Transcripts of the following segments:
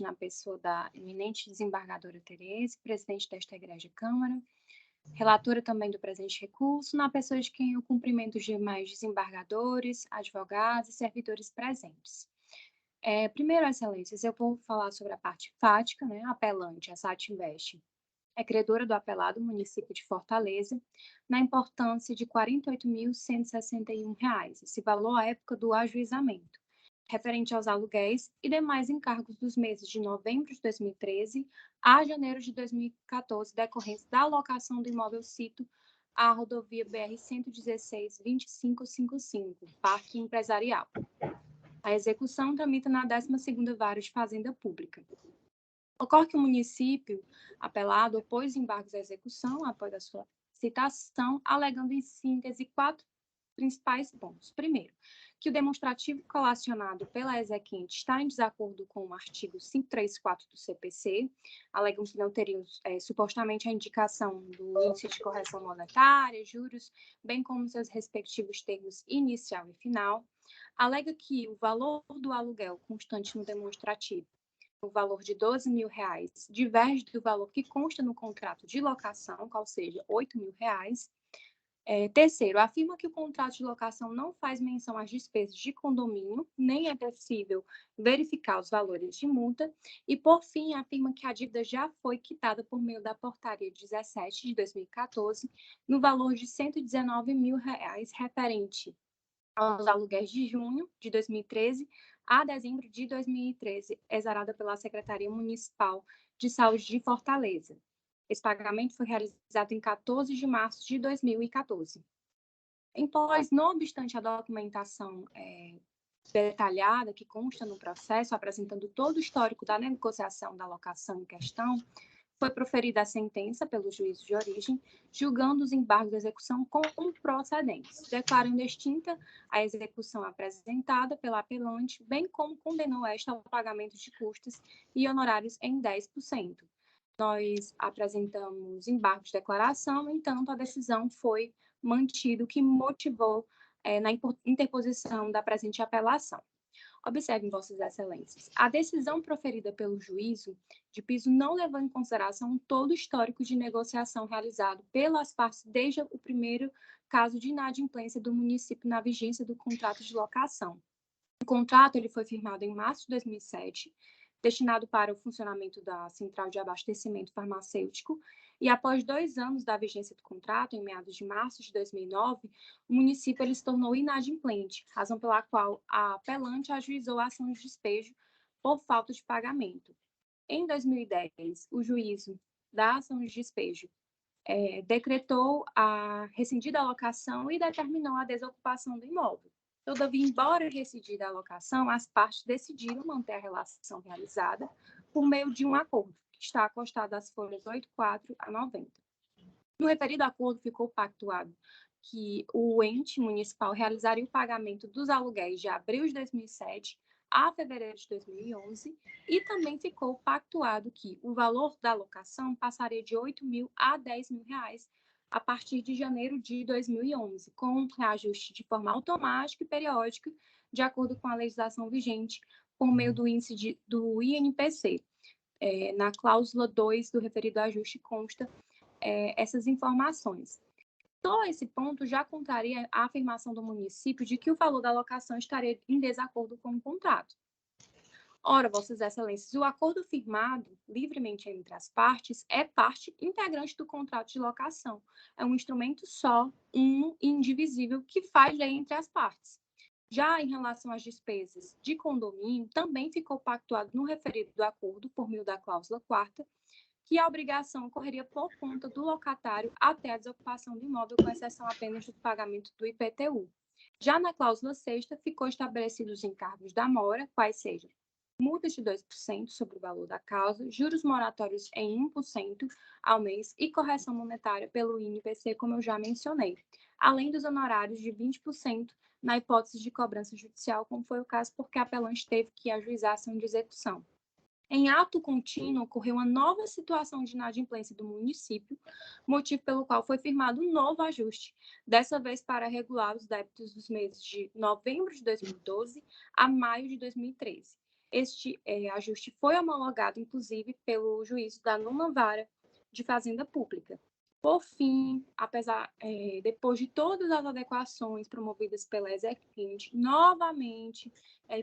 na pessoa da eminente desembargadora Tereza, presidente desta Igreja Câmara, relatora também do presente recurso, na pessoa de quem eu cumprimento os demais desembargadores, advogados e servidores presentes. Primeiro, excelências, eu vou falar sobre a parte fática, né? A apelante, a Satinvest, é credora do apelado município de Fortaleza, na importância de R$ 48.161, esse valor à época do ajuizamento, referente aos aluguéis e demais encargos dos meses de novembro de 2013 a janeiro de 2014, decorrentes da alocação do imóvel cito à rodovia BR-116 2555, Parque Empresarial. A execução tramita na 12ª Vara de Fazenda Pública. Ocorre que o município apelado opôs embargos à execução após a sua citação, alegando em síntese 4 principais pontos. Primeiro, que o demonstrativo colacionado pela exequente está em desacordo com o artigo 534 do CPC, alegam que não teriam supostamente a indicação do índice de correção monetária, juros, bem como seus respectivos termos inicial e final. Alega que o valor do aluguel constante no demonstrativo, o valor de R$ 12.000, diverge do valor que consta no contrato de locação, qual seja, R$ 8.000. Terceiro, afirma que o contrato de locação não faz menção às despesas de condomínio, nem é possível verificar os valores de multa. E, por fim, afirma que a dívida já foi quitada por meio da Portaria 17 de 2014, no valor de R$ 119.000, referente aos aluguéis de junho de 2013 a dezembro de 2013, exarada pela Secretaria Municipal de Saúde de Fortaleza. Esse pagamento foi realizado em 14 de março de 2014. Não obstante a documentação detalhada que consta no processo, apresentando todo o histórico da negociação da locação em questão, foi proferida a sentença pelo juízo de origem, julgando os embargos de execução como procedentes, declarando extinta a execução apresentada pela apelante, bem como condenou esta ao pagamento de custas e honorários em 10%. Nós apresentamos embargos de declaração, entanto, a decisão foi mantida, o que motivou na interposição da presente apelação. Observem, Vossas Excelências, a decisão proferida pelo juízo de piso não levou em consideração todo o histórico de negociação realizado pelas partes desde o primeiro caso de inadimplência do município na vigência do contrato de locação. O contrato ele foi firmado em março de 2007, destinado para o funcionamento da Central de Abastecimento Farmacêutico, e após 2 anos da vigência do contrato, em meados de março de 2009, o município ele se tornou inadimplente, razão pela qual a apelante ajuizou a ação de despejo por falta de pagamento. Em 2010, o juízo da ação de despejo decretou a rescindida alocação e determinou a desocupação do imóvel. Todavia, embora rescindida a alocação, as partes decidiram manter a relação realizada por meio de um acordo, que está acostado às folhas 84 a 90. No referido acordo, ficou pactuado que o ente municipal realizaria o pagamento dos aluguéis de abril de 2007 a fevereiro de 2011 e também ficou pactuado que o valor da locação passaria de R$ 8.000 a R$ 10.000 a partir de janeiro de 2011, com reajuste de forma automática e periódica, de acordo com a legislação vigente, por meio do índice do INPC. Na cláusula 2 do referido ajuste consta essas informações. Só esse ponto já contraria a afirmação do município de que o valor da locação estaria em desacordo com o contrato. Ora, Vossas Excelências, o acordo firmado livremente entre as partes é parte integrante do contrato de locação. É um instrumento só, e indivisível, que faz lei entre as partes. Já em relação às despesas de condomínio, também ficou pactuado no referido acordo, por meio da cláusula 4ª, que a obrigação ocorreria por conta do locatário até a desocupação do imóvel, com exceção apenas do pagamento do IPTU. Já na cláusula 6ª, ficou estabelecidos os encargos da mora, quais sejam multas de 2% sobre o valor da causa, juros moratórios em 1% ao mês e correção monetária pelo INPC, como eu já mencionei, além dos honorários de 20% na hipótese de cobrança judicial, como foi o caso porque a apelante teve que ajuizar a ação de execução. Em ato contínuo, ocorreu uma nova situação de inadimplência do município, motivo pelo qual foi firmado um novo ajuste, dessa vez para regular os débitos dos meses de novembro de 2012 a maio de 2013. Este ajuste foi homologado, inclusive, pelo juízo da 9ª Vara de Fazenda Pública. Por fim, depois de todas as adequações promovidas pela Exequinte, novamente,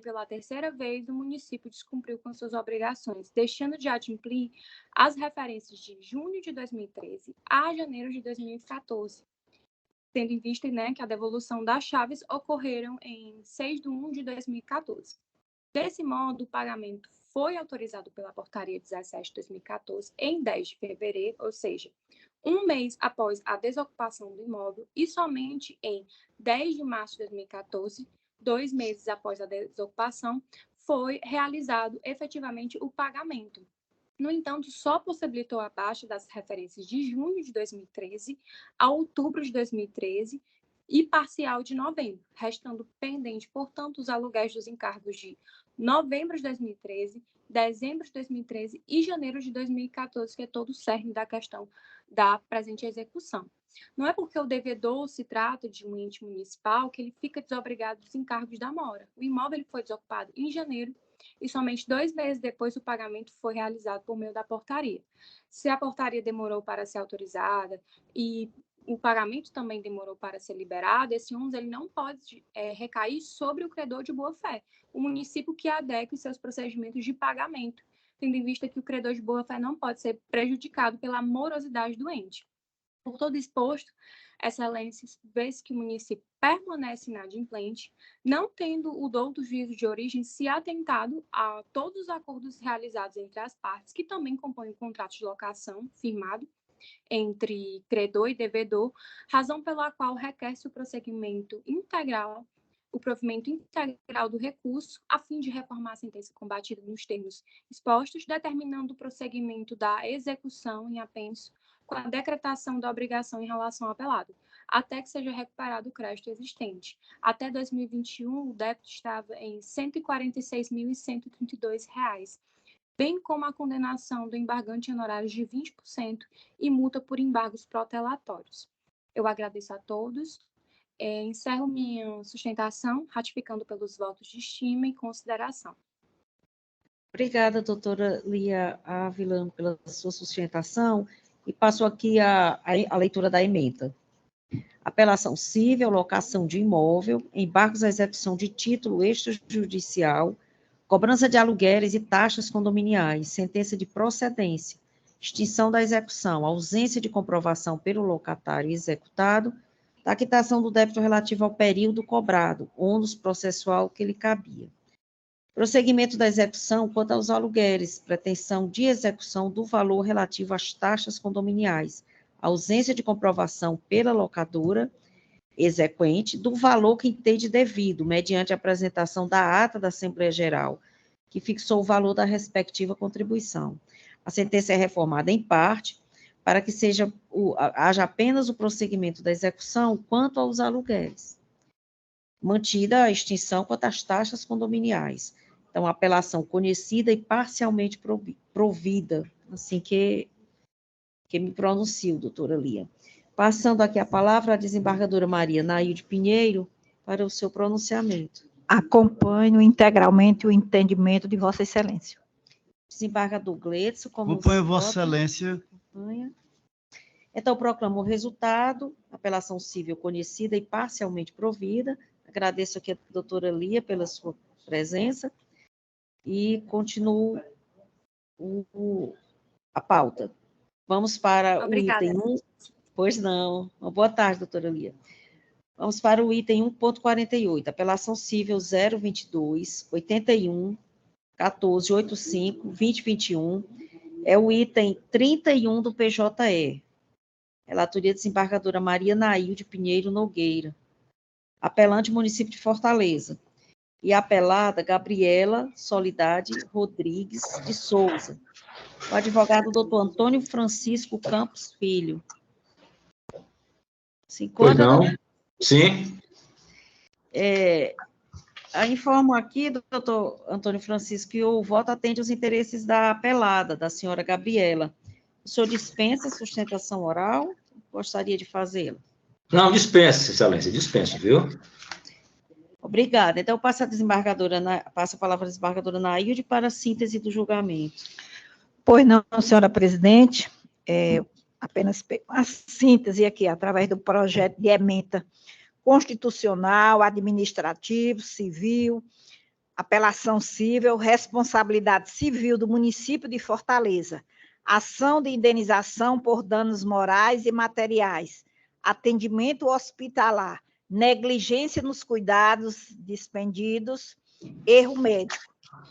pela 3ª vez, o município descumpriu com suas obrigações, deixando de adimplir as referências de junho de 2013 a janeiro de 2014, tendo em vista, né, que a devolução das chaves ocorreram em 6/1 de 2014. Desse modo, o pagamento foi autorizado pela Portaria 17 de 2014 em 10 de fevereiro, ou seja, um mês após a desocupação do imóvel, e somente em 10 de março de 2014, 2 meses após a desocupação, foi realizado efetivamente o pagamento. No entanto, só possibilitou a baixa das referências de junho de 2013 a outubro de 2013 e parcial de novembro, restando pendente, portanto, os aluguéis dos encargos de novembro de 2013, dezembro de 2013 e janeiro de 2014, que é todo o cerne da questão da presente execução. Não é porque o devedor se trata de um ente municipal que ele fica desobrigado dos encargos da mora. O imóvel ele foi desocupado em janeiro e somente 2 meses depois o pagamento foi realizado por meio da portaria. Se a portaria demorou para ser autorizada e o pagamento também demorou para ser liberado, esse ônus ele não pode recair sobre o credor de boa-fé, o município que adeque seus procedimentos de pagamento, tendo em vista que o credor de boa-fé não pode ser prejudicado pela morosidade do ente. Por todo exposto, excelências, vez que o município permanece inadimplente, não tendo o dolo do juízo de origem se atentado a todos os acordos realizados entre as partes, que também compõem o contrato de locação firmado entre credor e devedor, razão pela qual requer-se o provimento integral do recurso, a fim de reformar a sentença combatida nos termos expostos, determinando o prosseguimento da execução em apenso com a decretação da obrigação em relação ao apelado, até que seja recuperado o crédito existente. Até 2021, o débito estava em R$ 146.132, bem como a condenação do embargante em honorários de 20% e multa por embargos protelatórios. Eu agradeço a todos. Encerro minha sustentação, ratificando pelos votos de estima e consideração. Obrigada, doutora Lia Ávila, pela sua sustentação, e passo aqui a leitura da emenda. Apelação cível, locação de imóvel, embargos à execução de título extrajudicial, cobrança de aluguéis e taxas condominiais, sentença de procedência, extinção da execução, ausência de comprovação pelo locatário executado, da quitação do débito relativo ao período cobrado, ônus processual que lhe cabia. Prosseguimento da execução quanto aos aluguéis, pretensão de execução do valor relativo às taxas condominiais, ausência de comprovação pela locadora exequente do valor que entende devido, mediante a apresentação da ata da Assembleia Geral, que fixou o valor da respectiva contribuição. A sentença é reformada em parte, para que haja apenas o prosseguimento da execução quanto aos aluguéis. Mantida a extinção quanto às taxas condominiais. Então, apelação conhecida e parcialmente provida, assim que me pronuncio, doutora Lia. Passando aqui a palavra à desembargadora Maria Nailde Pinheiro para o seu pronunciamento. Acompanho integralmente o entendimento de Vossa Excelência. Desembargador Gleidson, como acompanho Vossa Excelência. Acompanha. Então, proclamo o resultado, apelação civil conhecida e parcialmente provida. Agradeço aqui a doutora Lia pela sua presença e continuo a pauta. Vamos para Obrigada. O item 1. Pois não. Uma boa tarde, doutora Lia. Vamos para o item 1.48, apelação civil 022 81 14 85 2021. É o item 31 do PJE. Relatoria desembargadora Maria Nailde Pinheiro Nogueira. Apelante município de Fortaleza. E apelada Gabriela Soledade Rodrigues de Souza. O advogado doutor Antônio Francisco Campos Filho. Se encontra, pois não? Sim. Informo aqui, doutor Antônio Francisco, que o voto atende os interesses da apelada, da senhora Gabriela. O senhor dispensa a sustentação oral? Gostaria de fazê-la? Não, dispense, excelência, dispense, viu? Obrigada. Então, passo a palavra à desembargadora Nailde para a síntese do julgamento. Pois não, senhora presidente, apenas a síntese aqui, através do projeto de ementa constitucional, administrativo, civil, apelação civil, responsabilidade civil do município de Fortaleza, ação de indenização por danos morais e materiais, atendimento hospitalar, negligência nos cuidados dispendidos, erro médico,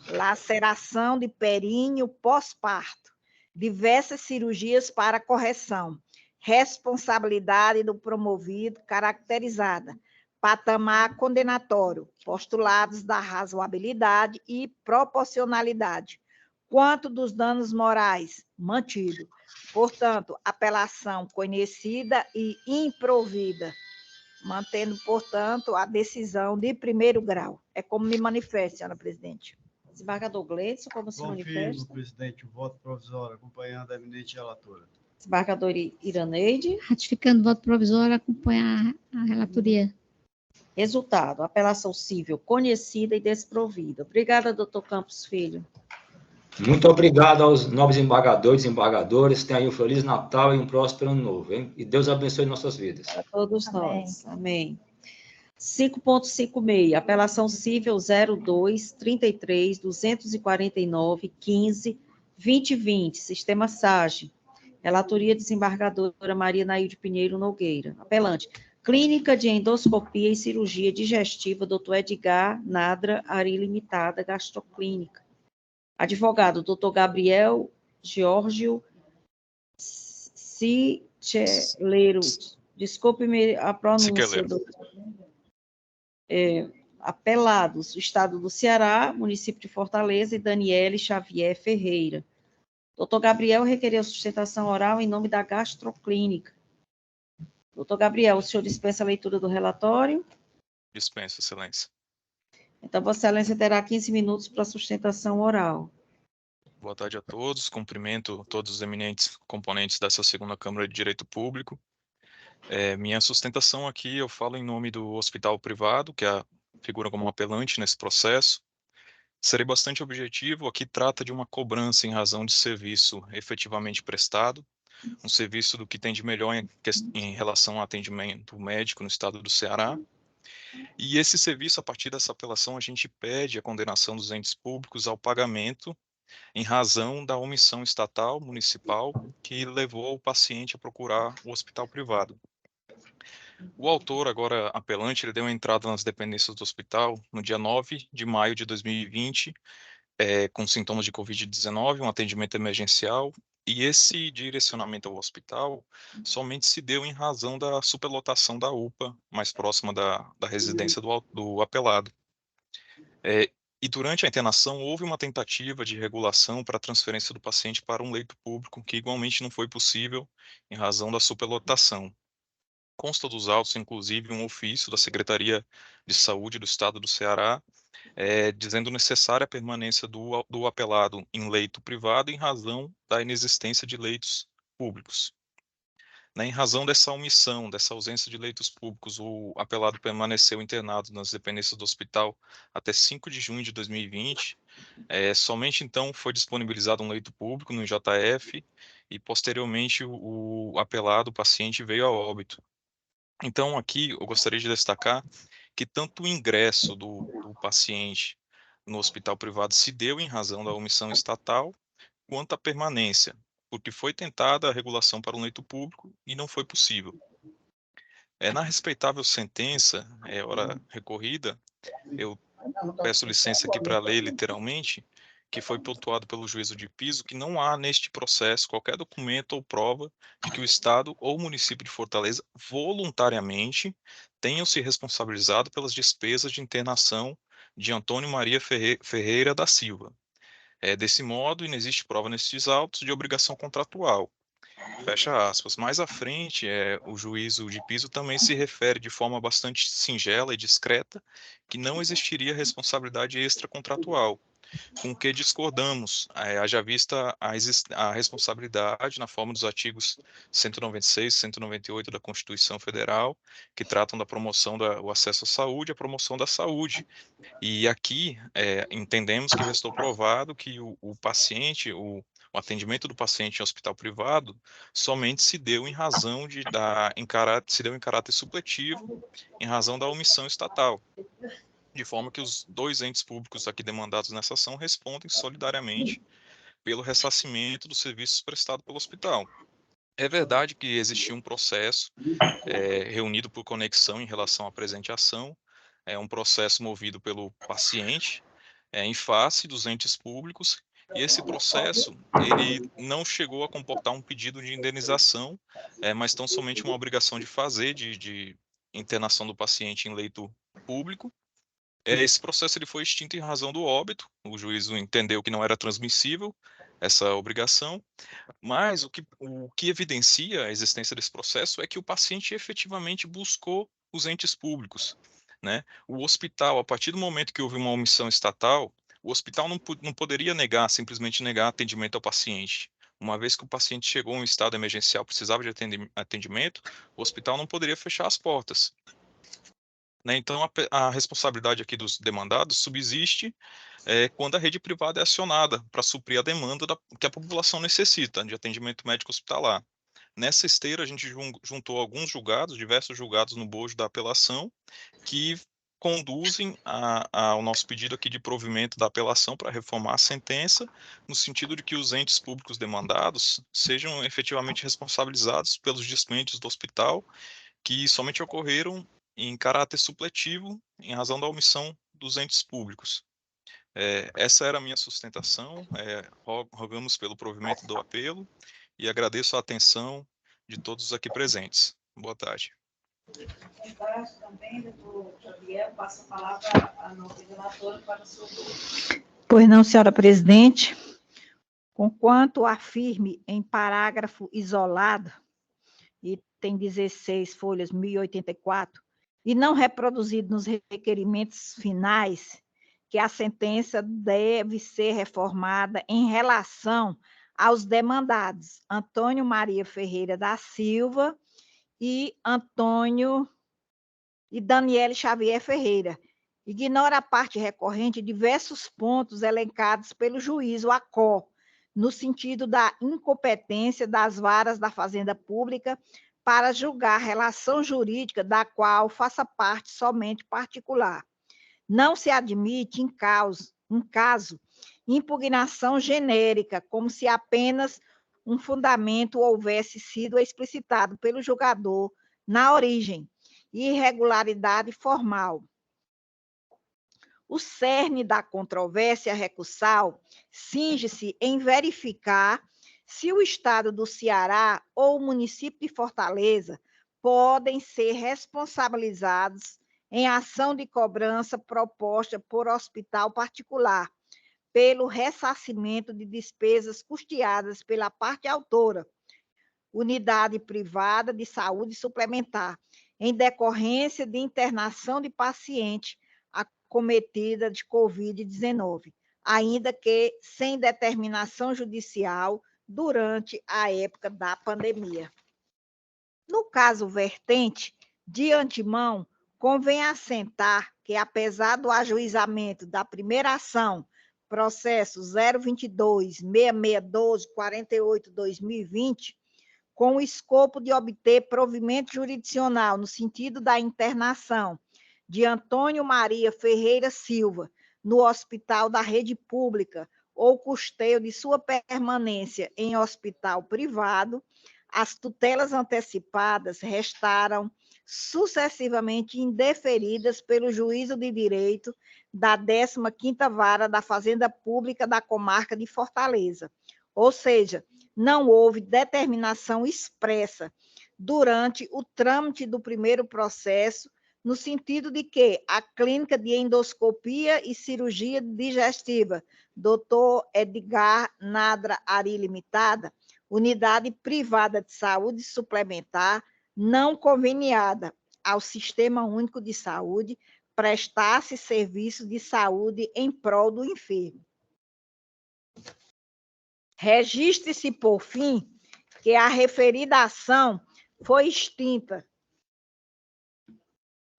laceração de períneo pós-parto, diversas cirurgias para correção, responsabilidade do promovido caracterizada, patamar condenatório, postulados da razoabilidade e proporcionalidade, quanto dos danos morais, mantido. Portanto, apelação conhecida e improvida, mantendo, portanto, a decisão de primeiro grau. É como me manifesto, senhora presidente. Desembargador Gleidson, como se manifesta? Confirmo, presidente, o voto provisório, acompanhando a eminente relatora. Desembargadora Iraneide. Ratificando o voto provisório, acompanhar a relatoria. Resultado, apelação civil conhecida e desprovida. Obrigada, doutor Campos Filho. Muito obrigado aos nobres embargadores e desembargadoras. Tenham aí um Feliz Natal e um próspero Ano Novo, hein? E Deus abençoe nossas vidas. Para todos Amém. nós. Amém. 5.56, apelação civil 02 33 249 15 2020, Sistema SAGE. Relatoria desembargadora Maria Nailde Pinheiro Nogueira. Apelante. Clínica de Endoscopia e Cirurgia Digestiva, Dr. Edgar Nadra Ari Limitada, Gastroclínica. Advogado, Dr. Gabriel Giorgio Sicheleiro. Desculpe-me a pronúncia, doutor. Apelados, Estado do Ceará, município de Fortaleza, e Daniele Xavier Ferreira. Doutor Gabriel requereu sustentação oral em nome da Gastroclínica. Doutor Gabriel, o senhor dispensa a leitura do relatório? Dispenso, excelência. Então, Vossa Excelência terá 15 minutos para sustentação oral. Boa tarde a todos, cumprimento todos os eminentes componentes dessa segunda Câmara de Direito Público. Minha sustentação aqui, eu falo em nome do hospital privado, que figura como um apelante nesse processo. Serei bastante objetivo, aqui trata de uma cobrança em razão de serviço efetivamente prestado, um serviço do que tem de melhor em relação ao atendimento médico no estado do Ceará. E esse serviço, a partir dessa apelação, a gente pede a condenação dos entes públicos ao pagamento em razão da omissão estatal, municipal, que levou o paciente a procurar o hospital privado. O autor, agora apelante, ele deu entrada nas dependências do hospital no dia 9 de maio de 2020, com sintomas de Covid-19, um atendimento emergencial, e esse direcionamento ao hospital somente se deu em razão da superlotação da UPA, mais próxima da residência do apelado. E durante a internação, houve uma tentativa de regulação para a transferência do paciente para um leito público, que igualmente não foi possível em razão da superlotação. Consta dos autos, inclusive, um ofício da Secretaria de Saúde do Estado do Ceará, dizendo necessária a permanência do apelado em leito privado em razão da inexistência de leitos públicos. Em razão dessa omissão, dessa ausência de leitos públicos, o apelado permaneceu internado nas dependências do hospital até 5 de junho de 2020. Somente então foi disponibilizado um leito público no IJF e, posteriormente, o apelado, o paciente, veio a óbito. Então, aqui, eu gostaria de destacar que tanto o ingresso do paciente no hospital privado se deu em razão da omissão estatal, quanto a permanência, porque foi tentada a regulação para um leito público e não foi possível. Na respeitável sentença, hora recorrida, eu peço licença aqui para ler literalmente, que foi pontuado pelo juízo de piso que não há neste processo qualquer documento ou prova de que o Estado ou o município de Fortaleza voluntariamente tenham se responsabilizado pelas despesas de internação de Antônio Maria Ferreira da Silva. Desse modo, e não existe prova nestes autos de obrigação contratual. Fecha aspas. Mais à frente, o juízo de piso também se refere de forma bastante singela e discreta que não existiria responsabilidade extracontratual, com o que discordamos, haja vista a responsabilidade na forma dos artigos 196 e 198 da Constituição Federal, que tratam da promoção do acesso à saúde e a promoção da saúde. E aqui entendemos que restou provado que o paciente, o atendimento do paciente em hospital privado somente se deu em razão se deu em caráter supletivo, em razão da omissão estatal, de forma que os dois entes públicos aqui demandados nessa ação respondem solidariamente pelo ressarcimento dos serviços prestados pelo hospital. É verdade que existia um processo reunido por conexão em relação à presente ação, é um processo movido pelo paciente, em face dos entes públicos, e esse processo ele não chegou a comportar um pedido de indenização, mas tão somente uma obrigação de fazer de internação do paciente em leito público. Esse processo ele foi extinto em razão do óbito, o juízo entendeu que não era transmissível essa obrigação, mas o que evidencia a existência desse processo é que o paciente efetivamente buscou os entes públicos, né? O hospital, a partir do momento que houve uma omissão estatal, o hospital não poderia simplesmente negar atendimento ao paciente. Uma vez que o paciente chegou em um estado emergencial, precisava de atendimento, o hospital não poderia fechar as portas. Né? Então, a responsabilidade aqui dos demandados subsiste quando a rede privada é acionada para suprir a demanda que a população necessita de atendimento médico hospitalar. Nessa esteira, a gente juntou alguns julgados, diversos julgados no bojo da apelação, que conduzem ao nosso pedido aqui de provimento da apelação para reformar a sentença, no sentido de que os entes públicos demandados sejam efetivamente responsabilizados pelos dispêndios do hospital, que somente ocorreram em caráter supletivo, em razão da omissão dos entes públicos. Essa era a minha sustentação, rogamos pelo provimento do apelo e agradeço a atenção de todos aqui presentes. Boa tarde. Também, doutor Gabriel, passo a palavra à nossa relatora para o seu grupo. Pois não, senhora presidente. Conquanto afirme em parágrafo isolado, e tem 16 folhas, 1084, e não reproduzido nos requerimentos finais, que a sentença deve ser reformada em relação aos demandados Antônio Maria Ferreira da Silva e Daniele Xavier Ferreira. Ignora a parte recorrente diversos pontos elencados pelo juízo ACO, no sentido da incompetência das varas da Fazenda Pública para julgar relação jurídica da qual faça parte somente particular. Não se admite, em caso, impugnação genérica, como se apenas um fundamento houvesse sido explicitado pelo julgador na origem, irregularidade formal. O cerne da controvérsia recursal cinge-se em verificar se o Estado do Ceará ou o município de Fortaleza podem ser responsabilizados em ação de cobrança proposta por hospital particular, pelo ressarcimento de despesas custeadas pela parte autora, unidade privada de saúde suplementar, em decorrência de internação de paciente acometida de Covid-19, ainda que sem determinação judicial durante a época da pandemia. No caso vertente, de antemão, convém assentar que, apesar do ajuizamento da primeira ação, processo 022-6612-48-2020, com o escopo de obter provimento jurisdicional no sentido da internação de Antônio Maria Ferreira Silva no hospital da rede pública ou custeio de sua permanência em hospital privado, as tutelas antecipadas restaram sucessivamente indeferidas pelo Juízo de Direito da 15ª Vara da Fazenda Pública da Comarca de Fortaleza, ou seja, não houve determinação expressa durante o trâmite do primeiro processo, no sentido de que a Clínica de Endoscopia e Cirurgia Digestiva, Dr. Edgar Nadra Ari Limitada, unidade privada de saúde suplementar, não conveniada ao Sistema Único de Saúde, prestasse serviço de saúde em prol do enfermo. Registre-se, por fim, que a referida ação foi extinta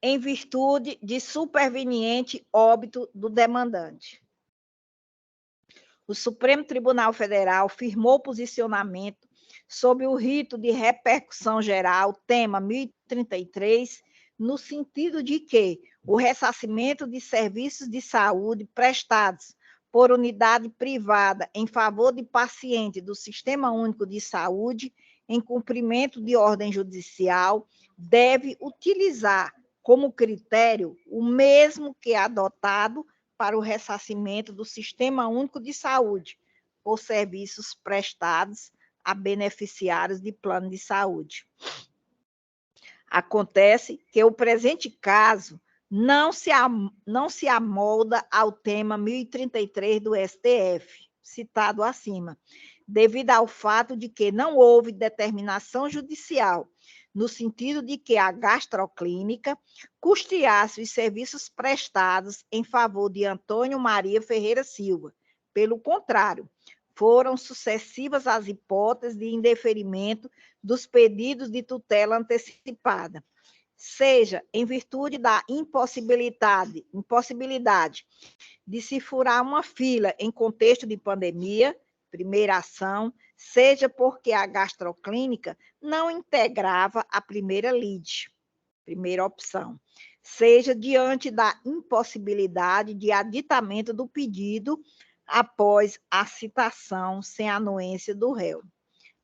em virtude de superveniente óbito do demandante. O Supremo Tribunal Federal firmou posicionamento sob o rito de repercussão geral, tema 1033, no sentido de que o ressarcimento de serviços de saúde prestados por unidade privada em favor de paciente do Sistema Único de Saúde, em cumprimento de ordem judicial, deve utilizar como critério o mesmo que é adotado para o ressarcimento do Sistema Único de Saúde, por serviços prestados a beneficiários de plano de saúde. Acontece que o presente caso não se amolda ao tema 1033 do STF, citado acima, devido ao fato de que não houve determinação judicial, no sentido de que a gastroclínica custeasse os serviços prestados em favor de Antônio Maria Ferreira Silva. Pelo contrário, foram sucessivas as hipóteses de indeferimento dos pedidos de tutela antecipada, seja em virtude da impossibilidade de se furar uma fila em contexto de pandemia, primeira ação, seja porque a gastroclínica não integrava a primeira lide, primeira opção, seja diante da impossibilidade de aditamento do pedido após a citação sem anuência do réu.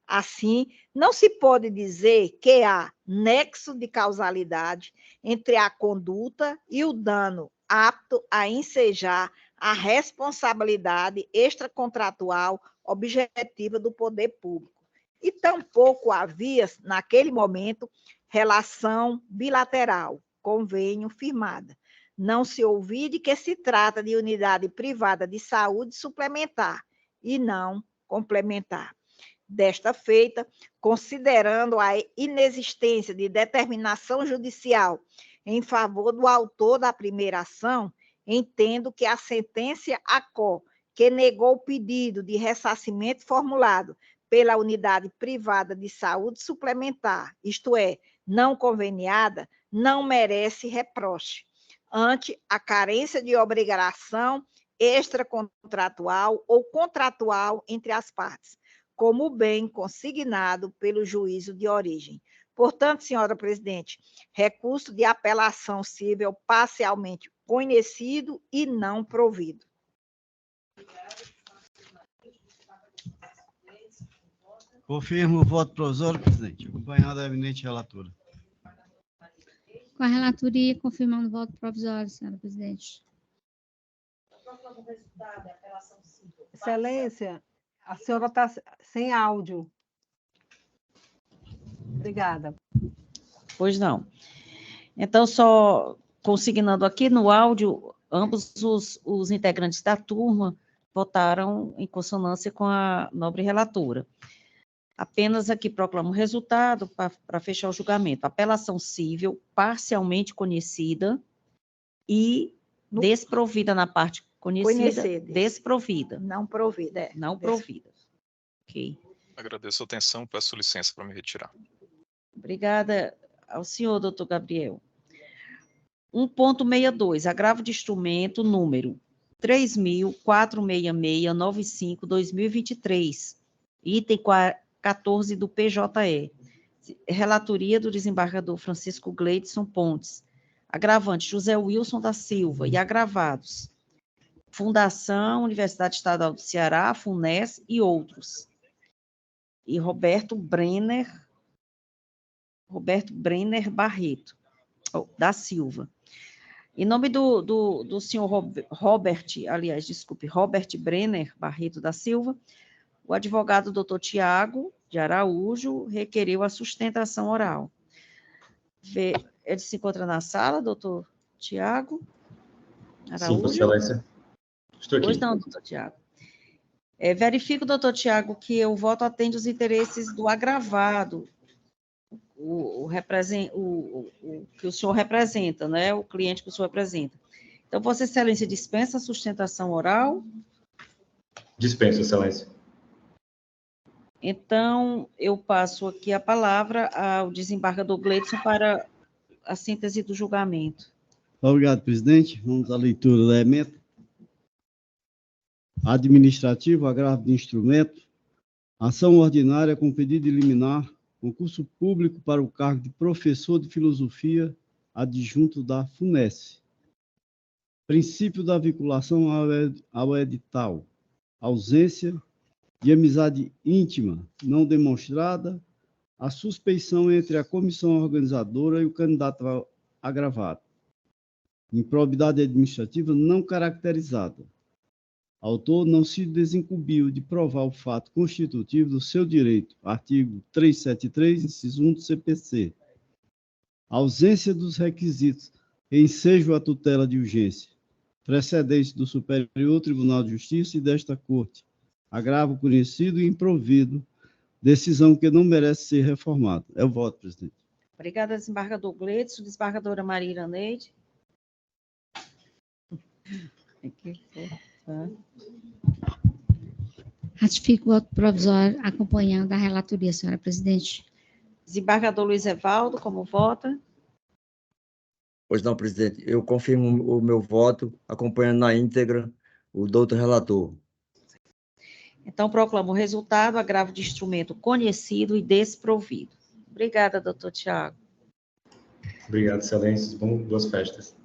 Assim, não se pode dizer que há nexo de causalidade entre a conduta e o dano apto a ensejar a responsabilidade extracontratual objetiva do poder público. E tampouco havia, naquele momento, relação bilateral, convênio firmada. Não se ouvide que se trata de unidade privada de saúde suplementar e não complementar. Desta feita, considerando a inexistência de determinação judicial em favor do autor da primeira ação, entendo que a sentença ACO, que negou o pedido de ressarcimento formulado pela unidade privada de saúde suplementar, isto é, não conveniada, não merece reproche, ante a carência de obrigação extracontratual ou contratual entre as partes, como bem consignado pelo juízo de origem. Portanto, senhora presidente, recurso de apelação cível parcialmente conhecido e não provido. Confirmo o voto provisório, presidente, acompanhado da eminente relatora. Com a relatoria, confirmando o voto provisório, senhora presidente. Excelência, a senhora está sem áudio. Obrigada. Pois não. Então, só consignando aqui no áudio, ambos os integrantes da turma votaram em consonância com a nobre relatora. Apenas aqui proclamo o resultado para fechar o julgamento. Apelação cível parcialmente conhecida e desprovida na parte conhecida, desprovida. Não provida. Não provida. Ok. Agradeço a atenção, peço licença para me retirar. Obrigada ao senhor, doutor Gabriel. 1.62, agravo de instrumento número 3.46695-2023, item 14 do PJE. Relatoria do desembargador Francisco Gleidson Pontes. Agravante José Wilson da Silva e agravados Fundação Universidade Estadual do Ceará, FUNES e outros. E Roberto Brenner Barreto, da Silva. Em nome do senhor Robert Brenner Barreto da Silva, o advogado doutor Tiago de Araújo requeriu a sustentação oral. Ele se encontra na sala, doutor Tiago Araújo? Sim, excelência. Estou aqui. Pois não, doutor Tiago. Verifico, doutor Tiago, que o voto atende os interesses do agravado, que o senhor representa, né? O cliente que o senhor representa. Então, Vossa Excelência dispensa a sustentação oral? Dispensa, excelência. Então, eu passo aqui a palavra ao desembargador Gleidson para a síntese do julgamento. Obrigado, presidente. Vamos à leitura da ementa. Administrativo, agravo de instrumento, ação ordinária com pedido de liminar, concurso público para o cargo de professor de filosofia adjunto da FUNES. Princípio da vinculação ao edital, ausência de amizade íntima não demonstrada, a suspeição entre a comissão organizadora e o candidato agravado. Improbidade administrativa não caracterizada. Autor não se desincumbiu de provar o fato constitutivo do seu direito, artigo 373, inciso 1 do CPC. Ausência dos requisitos, ensejo à tutela de urgência, precedente do Superior Tribunal de Justiça e desta Corte, agravo conhecido e improvido, decisão que não merece ser reformada. É o voto, presidente. Obrigada, desembargador Gleidson. Desembargadora Maria Iraneide. Ratifico o voto provisório acompanhando a relatoria, senhora presidente. Desembargador Luiz Evaldo, como vota? Pois não, presidente. Eu confirmo o meu voto, acompanhando na íntegra o doutor relator. Então, proclamo o resultado, agravo de instrumento conhecido e desprovido. Obrigada, doutor Tiago. Obrigado, excelências. Boas festas.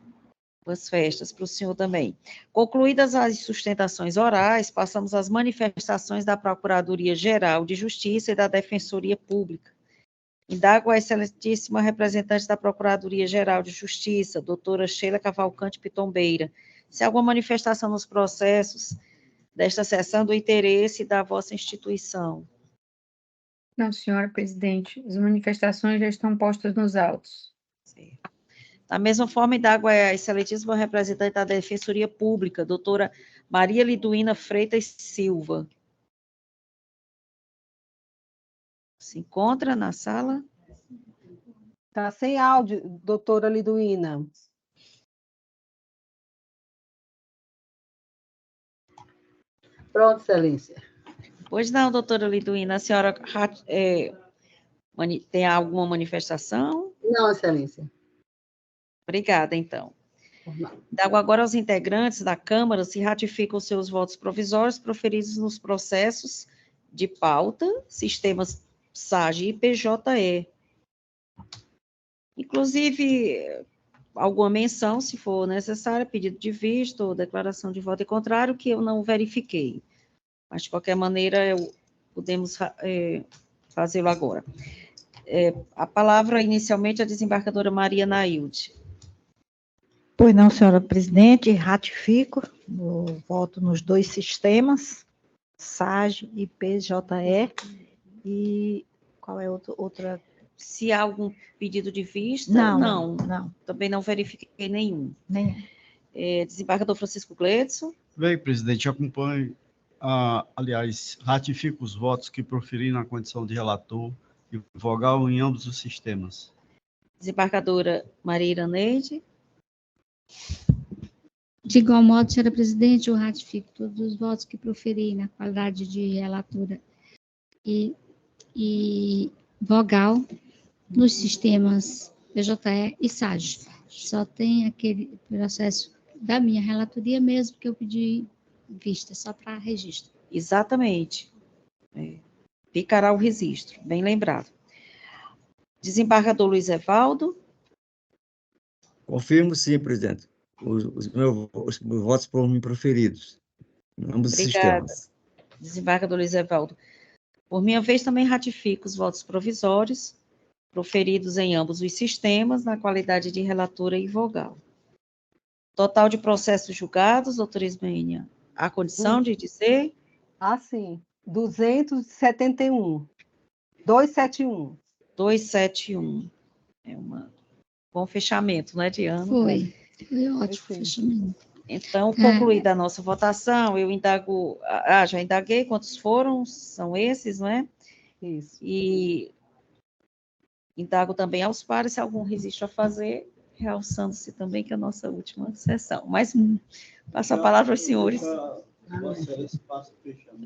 Boas festas para o senhor também. Concluídas as sustentações orais, passamos às manifestações da Procuradoria-Geral de Justiça e da Defensoria Pública. Indago a excelentíssima representante da Procuradoria-Geral de Justiça, doutora Sheila Cavalcante Pitombeira, se há alguma manifestação nos processos desta sessão do interesse da vossa instituição. Não, senhora presidente, as manifestações já estão postas nos autos. Certo. Da mesma forma, indago a excelentíssima representante da Defensoria Pública, doutora Maria Liduína Freitas Silva. Se encontra na sala? Está sem áudio, doutora Liduína. Pronto, excelência. Pois não, doutora Liduína, a senhora tem alguma manifestação? Não, excelência. Obrigada, então. Indago agora aos integrantes da Câmara se ratificam seus votos provisórios proferidos nos processos de pauta, sistemas SAGE e PJE. Inclusive, alguma menção, se for necessária, pedido de vista ou declaração de voto em contrário, que eu não verifiquei. Mas, de qualquer maneira, podemos fazê-lo agora. A palavra, inicialmente, a desembargadora Maria Nailde. Pois não, senhora presidente, ratifico o voto nos dois sistemas, SAGE e PJE, e qual é outra? Se há algum pedido de vista? Não. Também não verifiquei nenhum. Nenhum. Desembargador Francisco Gleidson. Bem, presidente, acompanho, aliás, ratifico os votos que proferi na condição de relator e vogal em ambos os sistemas. Desembargadora Maria Iraneide. De igual modo, senhora presidente, eu ratifico todos os votos que proferi na qualidade de relatora e vogal nos sistemas PJE e SAGE. Só tem aquele processo da minha relatoria mesmo que eu pedi vista, só para registro. Exatamente. Ficará o registro, bem lembrado. Desembargador Luiz Evaldo. Confirmo, sim, presidente. Os meus votos foram me proferidos. Em ambos os sistemas. Desembargador Luiz Evaldo. Por minha vez, também ratifico os votos provisórios proferidos em ambos os sistemas, na qualidade de relatora e vogal. Total de processos julgados, doutora Ismênia, há condição de dizer? Sim. 271. 271. 271. Bom fechamento, né, de ano? Foi ótimo fechamento. Então, concluída a nossa votação, eu indago, já indaguei quantos foram, são esses, não é? Isso. E indago também aos pares se algum registro a fazer, realçando-se também que é a nossa última sessão. Mas passo a palavra aos senhores. Vossa Excelência passa fechando.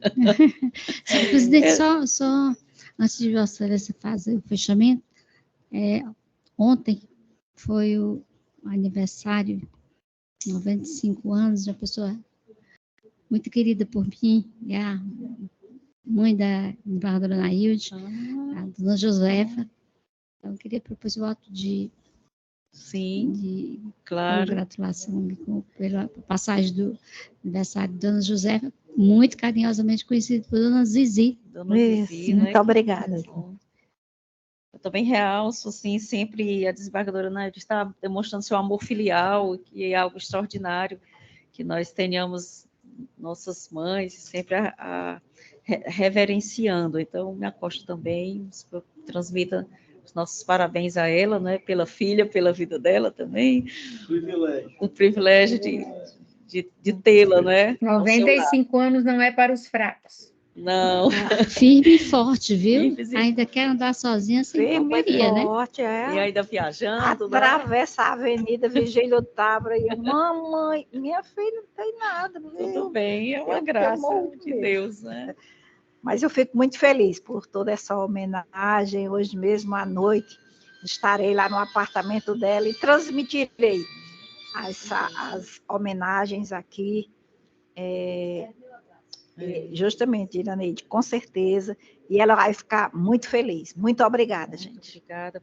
Senhor presidente, só antes de Vossa Excelência fazer o fechamento, ontem foi o aniversário, 95 anos, de uma pessoa muito querida por mim, a mãe da embargadora Nailde, a dona Josefa. Então, eu queria propor o voto de claro, congratulação pela passagem do aniversário da dona Josefa, muito carinhosamente conhecida por dona Zizi. Dona Zizi, né? Muito obrigada. Eu também realço, assim, sempre a desembargadora Nailde está demonstrando seu amor filial, que é algo extraordinário, que nós tenhamos nossas mães sempre reverenciando. Então, me acosto também, transmita os nossos parabéns a ela, né, pela filha, pela vida dela também. O privilégio de tê-la, né? 95 anos não é para os fracos. Não. Firme e forte, viu? Ainda quer andar sozinha sem companhia, né? Forte, E ainda viajando, atravessa a Avenida Vigílio Távora e mamãe, minha filha não tem nada. Tudo bem, é uma graça de Deus, né? Mas eu fico muito feliz por toda essa homenagem. Hoje mesmo à noite estarei lá no apartamento dela e transmitirei as homenagens aqui. Justamente, Iraneide, com certeza. E ela vai ficar muito feliz. Muito obrigada, gente. Obrigada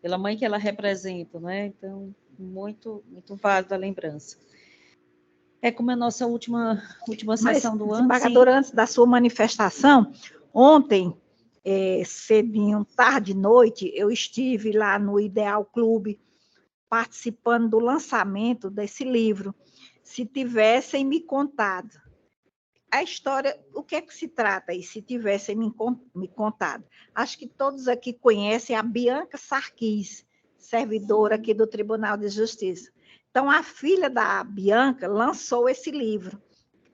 pela mãe que ela representa, né? Então, muito válida a lembrança. É como a nossa última sessão do ano. Desembargadora, antes da sua manifestação, ontem, cedinho, tarde e noite, eu estive lá no Ideal Clube, participando do lançamento desse livro. Se tivessem me contado a história, o que é que se trata aí, se tivessem me contado? Acho que todos aqui conhecem a Bianca Sarquis, servidora aqui do Tribunal de Justiça. Então, a filha da Bianca lançou esse livro,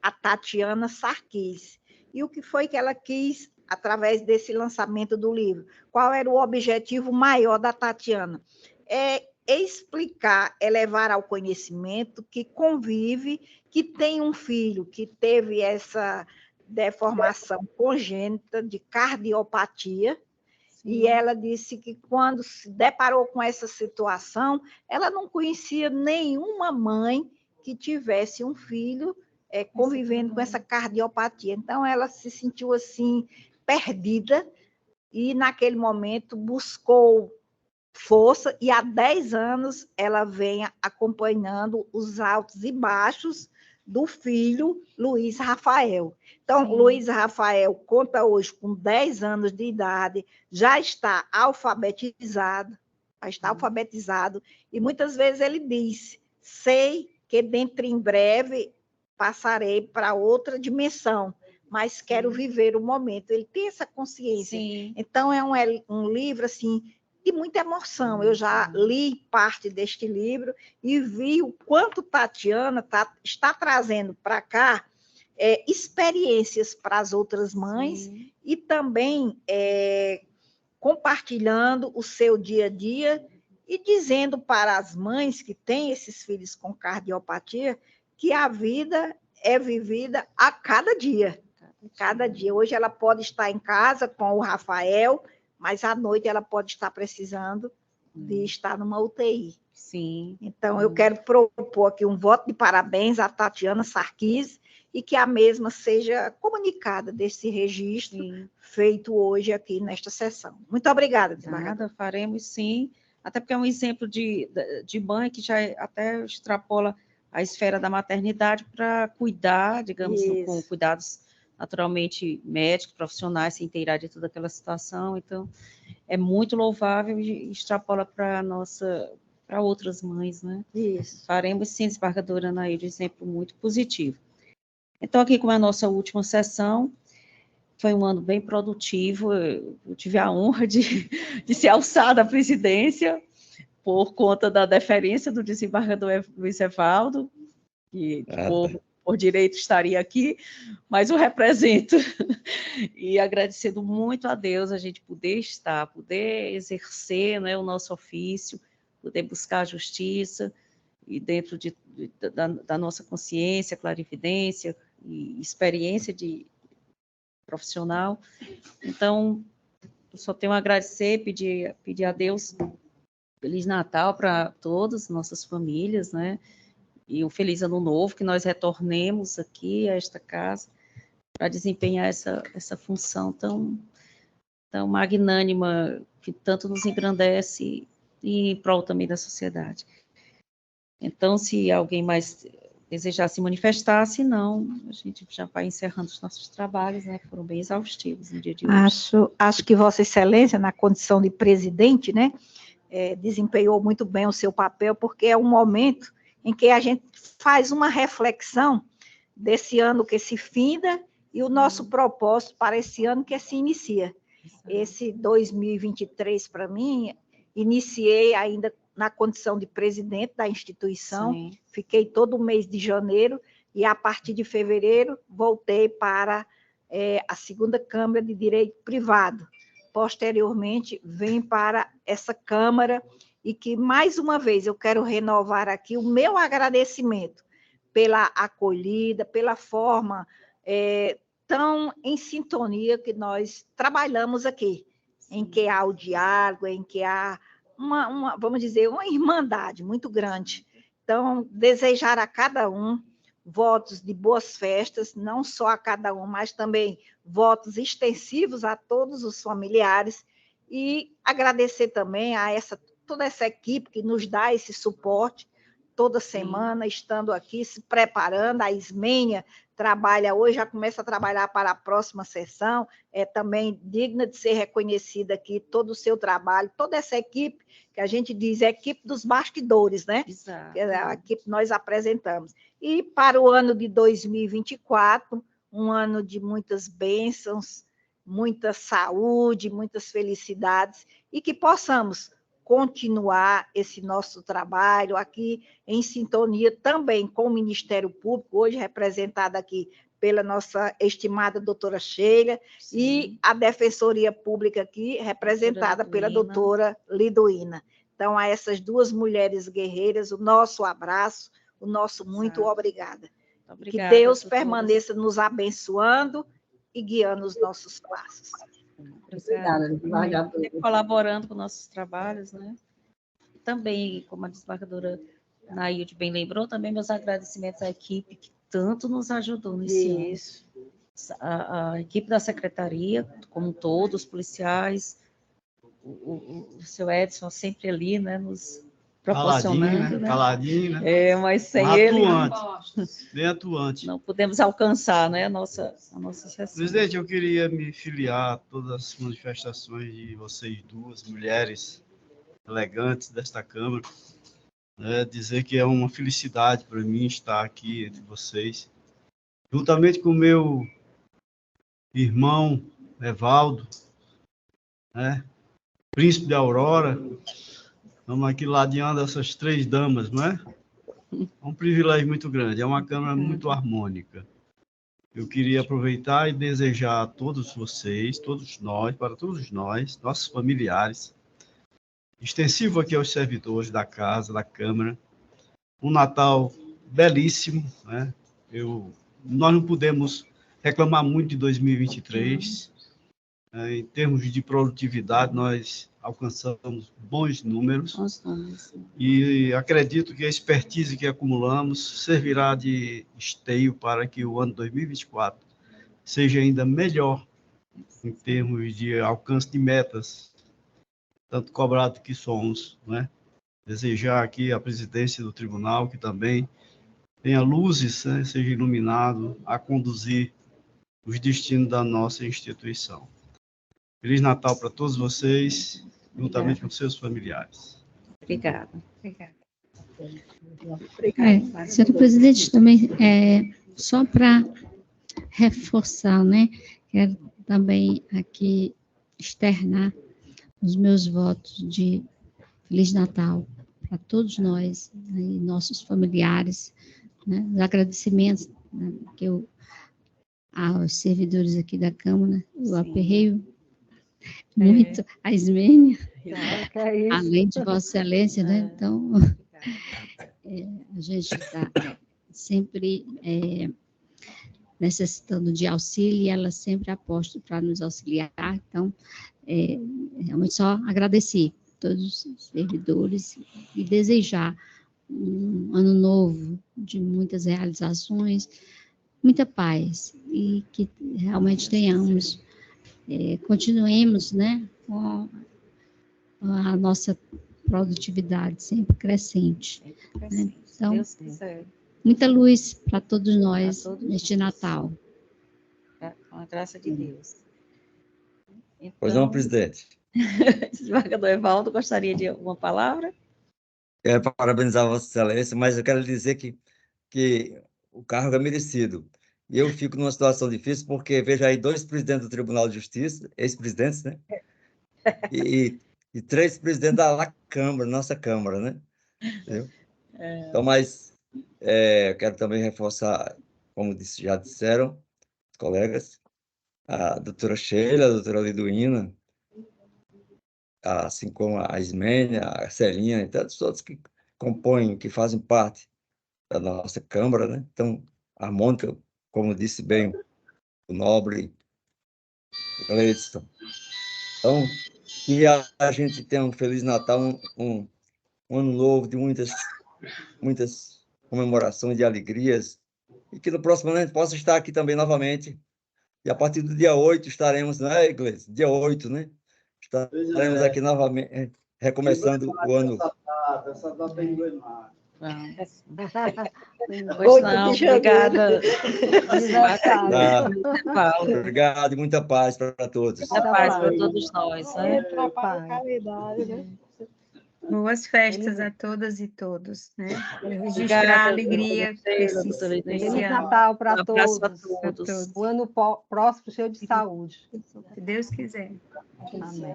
a Tatiana Sarquis. E o que foi que ela quis através desse lançamento do livro? Qual era o objetivo maior da Tatiana? É explicar, levar ao conhecimento que convive, que tem um filho que teve essa deformação congênita de cardiopatia. Sim. E ela disse que quando se deparou com essa situação, ela não conhecia nenhuma mãe que tivesse um filho convivendo com essa cardiopatia. Então, ela se sentiu assim, perdida, e naquele momento buscou força, e há 10 anos ela vem acompanhando os altos e baixos do filho Luiz Rafael. Então, sim, Luiz Rafael conta hoje com 10 anos de idade, já está alfabetizado, e muitas vezes ele diz: sei que dentro em breve passarei para outra dimensão, mas quero viver o momento. Ele tem essa consciência. Sim. Então, é um livro assim de muita emoção. Eu já li parte deste livro e vi o quanto Tatiana está trazendo para cá experiências para as outras mães. Sim. E também compartilhando o seu dia a dia e dizendo para as mães que têm esses filhos com cardiopatia que a vida é vivida a cada dia. Cada dia. Hoje ela pode estar em casa com o Rafael, mas à noite ela pode estar precisando de estar numa UTI. Sim. Então, eu quero propor aqui um voto de parabéns à Tatiana Sarquis e que a mesma seja comunicada desse registro. Sim. Feito hoje aqui nesta sessão. Muito obrigada, desembargadora. Nada, faremos sim, até porque é um exemplo de mãe que já até extrapola a esfera da maternidade para cuidar, digamos, com cuidados naturalmente médicos, profissionais, se inteirar de toda aquela situação. Então, é muito louvável e extrapola para outras mães, né? Isso. Faremos sim, desembargadora Anaíde, um exemplo muito positivo. Então, aqui como é a nossa última sessão, foi um ano bem produtivo, eu tive a honra de ser alçada à presidência por conta da deferência do desembargador Luiz Evaldo, que por direito estaria aqui, mas o represento. E agradecendo muito a Deus a gente poder exercer, né, o nosso ofício, poder buscar a justiça, e dentro da nossa consciência, clarividência, e experiência de profissional. Então, eu só tenho a agradecer, pedir a Deus Feliz Natal para todas nossas famílias, né? E um Feliz Ano Novo, que nós retornemos aqui a esta casa para desempenhar essa função tão magnânima, que tanto nos engrandece e em prol também da sociedade. Então, se alguém mais desejar se manifestar, se não, a gente já vai encerrando os nossos trabalhos, né? Foram bem exaustivos no dia de hoje. Acho que Vossa Excelência, na condição de presidente, né, desempenhou muito bem o seu papel, porque é um momento em que a gente faz uma reflexão desse ano que se finda e o nosso propósito para esse ano que se inicia. Esse 2023, para mim, iniciei ainda na condição de presidente da instituição, sim, fiquei todo o mês de janeiro, e a partir de fevereiro voltei para a segunda Câmara de Direito Privado. Posteriormente, vem para essa Câmara, e que, mais uma vez, eu quero renovar aqui o meu agradecimento pela acolhida, pela forma tão em sintonia que nós trabalhamos aqui, em que há o diálogo, em que há vamos dizer, uma irmandade muito grande. Então, desejar a cada um votos de boas festas, não só a cada um, mas também votos extensivos a todos os familiares, e agradecer também a toda essa equipe que nos dá esse suporte toda semana, estando aqui, se preparando. A Ismênia trabalha hoje, já começa a trabalhar para a próxima sessão, é também digna de ser reconhecida aqui, todo o seu trabalho, toda essa equipe, que a gente diz é a equipe dos bastidores, né? Exato. Que é a equipe que nós apresentamos. E para o ano de 2024, um ano de muitas bênçãos, muita saúde, muitas felicidades, e que possamos continuar esse nosso trabalho aqui em sintonia também com o Ministério Público, hoje representado aqui pela nossa estimada doutora Sheila, sim, e a Defensoria Pública aqui representada pela doutora Liduína. Então, a essas duas mulheres guerreiras, o nosso abraço, o nosso muito obrigada. Obrigada. Que Deus permaneça nos abençoando e guiando os nossos passos. Obrigada, colaborando com nossos trabalhos, né? Também, como a desembargadora Nailde bem lembrou, também meus agradecimentos à equipe que tanto nos ajudou nesse ano. A equipe da secretaria, como um todo, os policiais, o seu Edson sempre ali, né, nos proporcionando. Caladinho, né? Mas sem ele... Bem atuante. Não podemos alcançar, né, a nossa sessão. Presidente, eu queria me filiar a todas as manifestações de vocês duas, mulheres elegantes desta Câmara, né, dizer que é uma felicidade para mim estar aqui entre vocês, juntamente com o meu irmão Evaldo, né, príncipe de Aurora. Estamos aqui ladeando essas três damas, não é? É um privilégio muito grande, é uma Câmara muito harmônica. Eu queria aproveitar e desejar a todos vocês, todos nós, para todos nós, nossos familiares, extensivo aqui aos servidores da casa, da Câmara, um Natal belíssimo, né? Nós não podemos reclamar muito de 2023, em termos de produtividade, nós alcançamos bons números, e acredito que a expertise que acumulamos servirá de esteio para que o ano 2024 seja ainda melhor em termos de alcance de metas, tanto cobrado que somos, né? Desejar aqui a presidência do tribunal que também tenha luzes, né, seja iluminado a conduzir os destinos da nossa instituição. Feliz Natal para todos vocês, juntamente com seus familiares. Obrigada. Senhor presidente, também, só para reforçar, né, quero também aqui externar os meus votos de Feliz Natal para todos nós, né, e nossos familiares, né, os agradecimentos, né, que aos servidores aqui da Câmara, eu aperreio muito a Ismênia, além de Vossa Excelência, né? Então, a gente está sempre necessitando de auxílio e ela sempre aposta para nos auxiliar. Então, realmente só agradecer a todos os servidores e desejar um ano novo de muitas realizações, muita paz e que realmente tenhamos, continuemos, né, com a nossa produtividade sempre crescente. Né? Então, muita luz para todos nós neste Natal. Com a graça de Deus. Então, Pois não, presidente. Desembargador Evaldo, gostaria de alguma palavra? Quero parabenizar Vossa Excelência, mas eu quero dizer que o cargo é merecido. E eu fico numa situação difícil, porque vejo aí 2 presidentes do Tribunal de Justiça, ex-presidentes, né? E 3 presidentes da Câmara, nossa Câmara, né? Entendeu? Então, mas eu quero também reforçar, como já disseram os colegas, a doutora Sheila, a doutora Liduína, assim como a Ismênia, a Celinha, e tantos outros que compõem, que fazem parte da nossa Câmara, né? Então, a Mônica, como disse bem o nobre Gleidson. Então, que a gente tenha um Feliz Natal, um ano novo de muitas comemorações de alegrias, e que no próximo ano a gente possa estar aqui também novamente. E a partir do dia 8 estaremos, né, Gleidson? Dia 8, né? Estaremos aqui novamente, recomeçando o ano. Essa data é emblemática. Pois não, obrigada. Obrigado e muita paz para todos. Muita paz para todos nós. Né? Boas festas a todas e todos, né? Registrar a alegria desse Feliz ano. Natal para Um abraço todos. a todos. O ano próximo cheio de saúde. Se Deus quiser. Amém.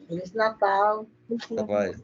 Feliz Natal. Tá, vai.